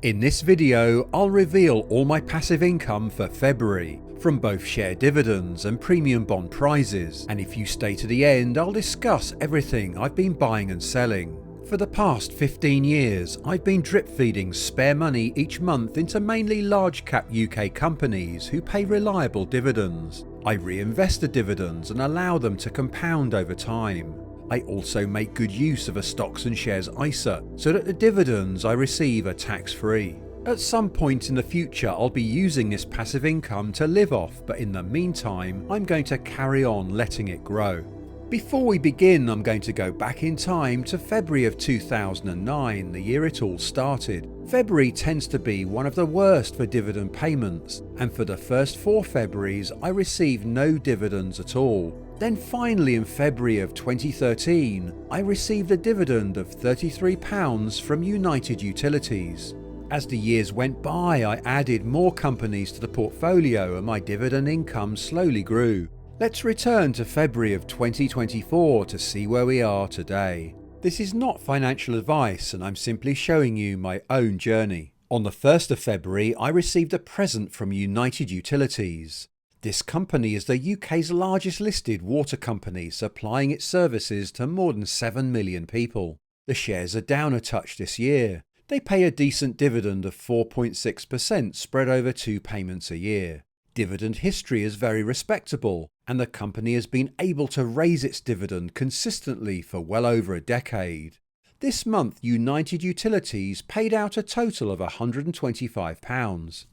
In this video, I'll reveal all my passive income for February, from both share dividends and premium bond prizes, and if you stay to the end, I'll discuss everything I've been buying and selling. For the past 15 years, I've been drip feeding spare money each month into mainly large cap UK companies who pay reliable dividends. I reinvest the dividends and allow them to compound over time. I also make good use of a stocks and shares ISA so that the dividends I receive are tax-free. At some point in the future I'll be using this passive income to live off, but in the meantime I'm going to carry on letting it grow. Before we begin, I'm going to go back in time to February of 2009, the year it all started. February tends to be one of the worst for dividend payments, and for the first 4 Februaries I received no dividends at all. Then finally in February of 2013, I received a dividend of £33 from United Utilities. As the years went by, I added more companies to the portfolio and my dividend income slowly grew. Let's return to February of 2024 to see where we are today. This is not financial advice and I'm simply showing you my own journey. On the 1st of February, I received a present from United Utilities. This company is the UK's largest listed water company, supplying its services to more than 7 million people. The shares are down a touch this year. They pay a decent dividend of 4.6% spread over 2 payments a year. Dividend history is very respectable, and the company has been able to raise its dividend consistently for well over a decade. This month, United Utilities paid out a total of £125.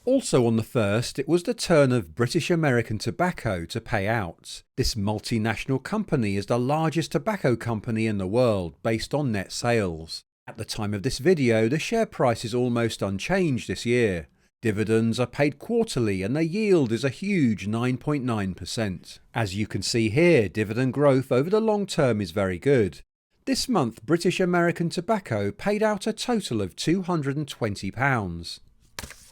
Also on the 1st, it was the turn of British American Tobacco to pay out. This multinational company is the largest tobacco company in the world based on net sales. At the time of this video, the share price is almost unchanged this year. Dividends are paid quarterly and the yield is a huge 9.9%. As you can see here, dividend growth over the long term is very good. This month, British American Tobacco paid out a total of £220.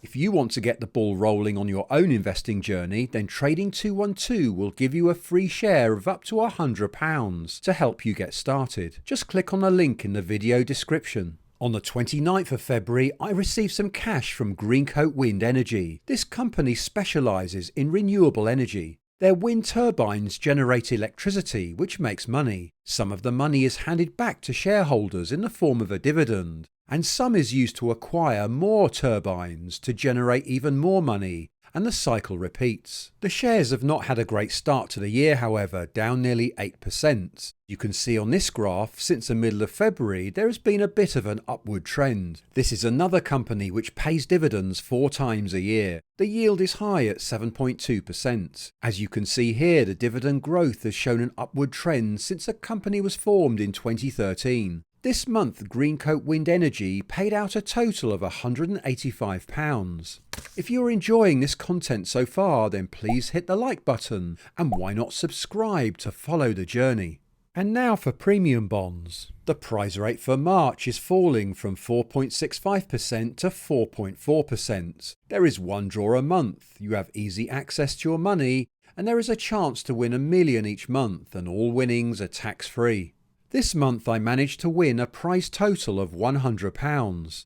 If you want to get the ball rolling on your own investing journey, then Trading 212 will give you a free share of up to £100 to help you get started. Just click on the link in the video description. On the 29th of February, I received some cash from Greencoat Wind Energy. This company specialises in renewable energy. Their wind turbines generate electricity, which makes money. Some of the money is handed back to shareholders in the form of a dividend, and some is used to acquire more turbines to generate even more money, and the cycle repeats. The shares have not had a great start to the year, however, down nearly 8%. You can see on this graph, since the middle of February, there has been a bit of an upward trend. This is another company which pays dividends 4 times a year. The yield is high at 7.2%. As you can see here, the dividend growth has shown an upward trend since the company was formed in 2013. This month, Greencoat Wind Energy paid out a total of £185. If you're enjoying this content so far, then please hit the like button, and why not subscribe to follow the journey. And now for premium bonds. The price rate for March is falling from 4.65% to 4.4%. There is one draw a month, you have easy access to your money, and there is a chance to win £1 million each month, and all winnings are tax-free. This month I managed to win a prize total of £100.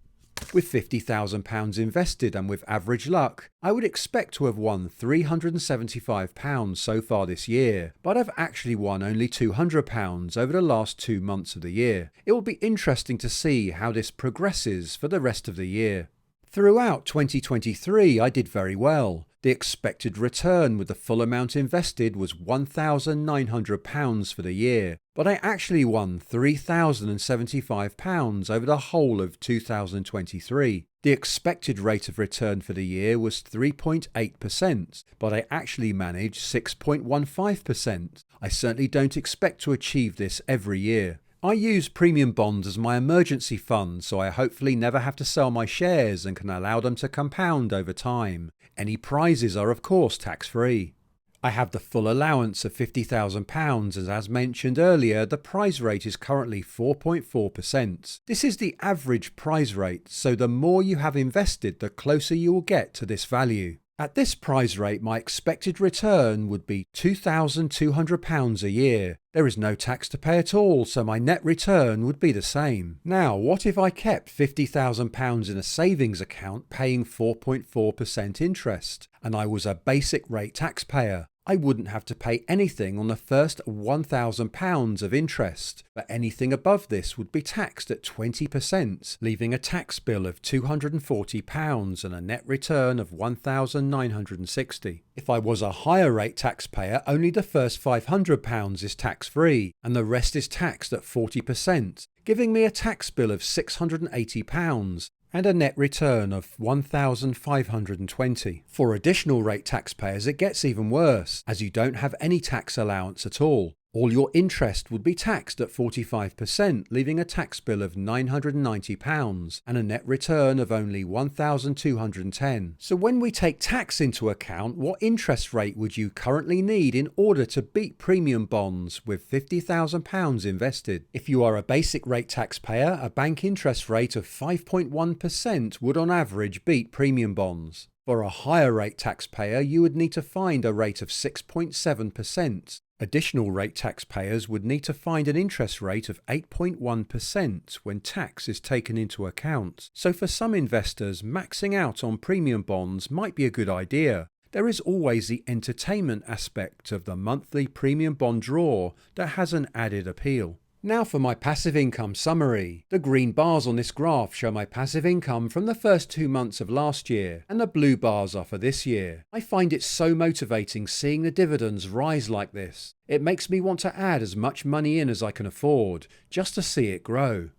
With £50,000 invested and with average luck, I would expect to have won £375 so far this year, but I've actually won only £200 over the last 2 months of the year. It will be interesting to see how this progresses for the rest of the year. Throughout 2023 I did very well. The expected return with the full amount invested was £1,900 for the year, but I actually won £3,075 over the whole of 2023. The expected rate of return for the year was 3.8%, but I actually managed 6.15%. I certainly don't expect to achieve this every year. I use premium bonds as my emergency fund, so I hopefully never have to sell my shares and can allow them to compound over time. Any prizes are of course tax-free. I have the full allowance of £50,000 and as mentioned earlier, the prize rate is currently 4.4%. This is the average prize rate, so the more you have invested, the closer you will get to this value. At this price rate, my expected return would be £2,200 a year. There is no tax to pay at all, so my net return would be the same. Now, what if I kept £50,000 in a savings account paying 4.4% interest, and I was a basic rate taxpayer? I wouldn't have to pay anything on the first £1,000 of interest, but anything above this would be taxed at 20%, leaving a tax bill of £240 and a net return of £1,960. If I was a higher rate taxpayer, only the first £500 is tax-free, and the rest is taxed at 40%, giving me a tax bill of £680 and a net return of £1,520. For additional rate taxpayers, it gets even worse, as you don't have any tax allowance at all. All your interest would be taxed at 45%, leaving a tax bill of £990 and a net return of only £1,210. So when we take tax into account, what interest rate would you currently need in order to beat premium bonds with £50,000 invested? If you are a basic rate taxpayer, a bank interest rate of 5.1% would on average beat premium bonds. For a higher rate taxpayer, you would need to find a rate of 6.7%. Additional rate taxpayers would need to find an interest rate of 8.1% when tax is taken into account. So for some investors, maxing out on premium bonds might be a good idea. There is always the entertainment aspect of the monthly premium bond draw that has an added appeal. Now for my passive income summary. The green bars on this graph show my passive income from the first 2 months of last year, and the blue bars are for this year. I find it so motivating seeing the dividends rise like this. It makes me want to add as much money in as I can afford, just to see it grow.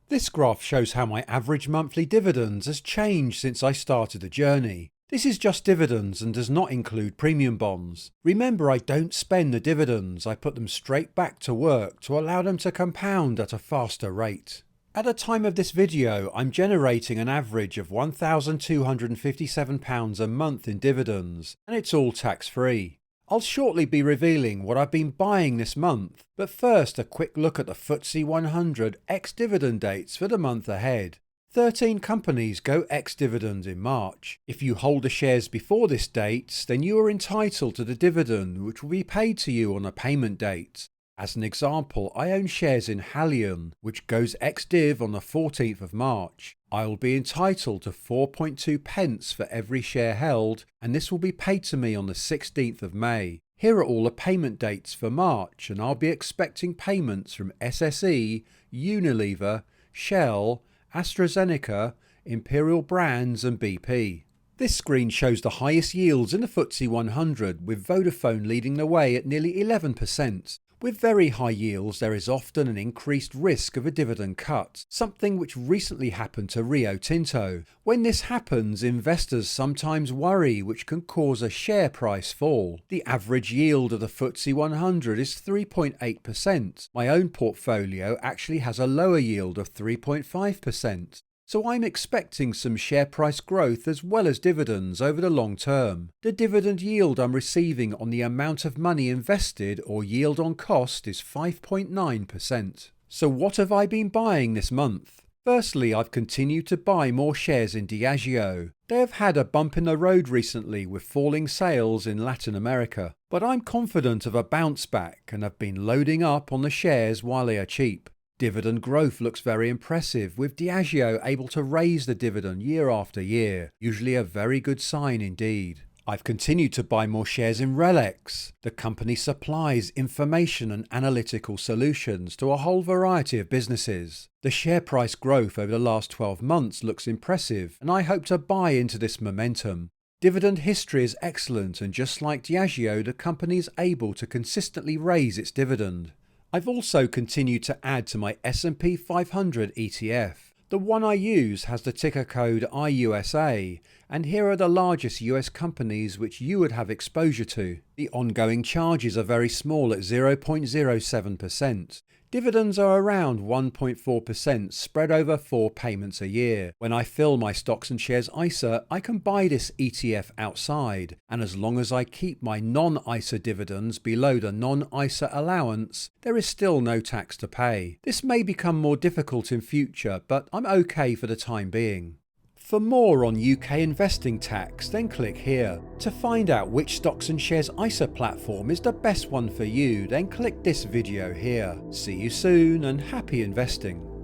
This graph shows how my average monthly dividends has changed since I started the journey. This is just dividends and does not include premium bonds. Remember, I don't spend the dividends, I put them straight back to work to allow them to compound at a faster rate. At the time of this video, I'm generating an average of £1,257 a month in dividends, and it's all tax-free. I'll shortly be revealing what I've been buying this month, but first a quick look at the Footsie 100 ex-dividend dates for the month ahead. 13 companies go ex-dividend in March. If you hold the shares before this date, then you are entitled to the dividend, which will be paid to you on a payment date. As an example, I own shares in Halion, which goes ex-div on the 14th of March. I will be entitled to 4.2 pence for every share held, and this will be paid to me on the 16th of May. Here are all the payment dates for March, and I'll be expecting payments from SSE, Unilever, Shell, AstraZeneca, Imperial Brands and BP. This screen shows the highest yields in the Footsie 100, with Vodafone leading the way at nearly 11%. With very high yields, there is often an increased risk of a dividend cut, something which recently happened to Rio Tinto. When this happens, investors sometimes worry, which can cause a share price fall. The average yield of the Footsie 100 is 3.8%. My own portfolio actually has a lower yield of 3.5%. So I'm expecting some share price growth as well as dividends over the long term. The dividend yield I'm receiving on the amount of money invested, or yield on cost, is 5.9%. So what have I been buying this month? Firstly, I've continued to buy more shares in Diageo. They have had a bump in the road recently with falling sales in Latin America, but I'm confident of a bounce back and have been loading up on the shares while they are cheap. Dividend growth looks very impressive, with Diageo able to raise the dividend year after year, usually a very good sign indeed. I've continued to buy more shares in Relex. The company supplies information and analytical solutions to a whole variety of businesses. The share price growth over the last 12 months looks impressive, and I hope to buy into this momentum. Dividend history is excellent, and just like Diageo, the company is able to consistently raise its dividend. I've also continued to add to my S&P 500 ETF. The one I use has the ticker code IUSA, and here are the largest US companies which you would have exposure to. The ongoing charges are very small at 0.07%. Dividends are around 1.4% spread over 4 payments a year. When I fill my stocks and shares ISA, I can buy this ETF outside, and as long as I keep my non-ISA dividends below the non-ISA allowance, there is still no tax to pay. This may become more difficult in future, but I'm okay for the time being. For more on UK investing tax, then click here. To find out which stocks and shares ISA platform is the best one for you, then click this video here. See you soon and happy investing.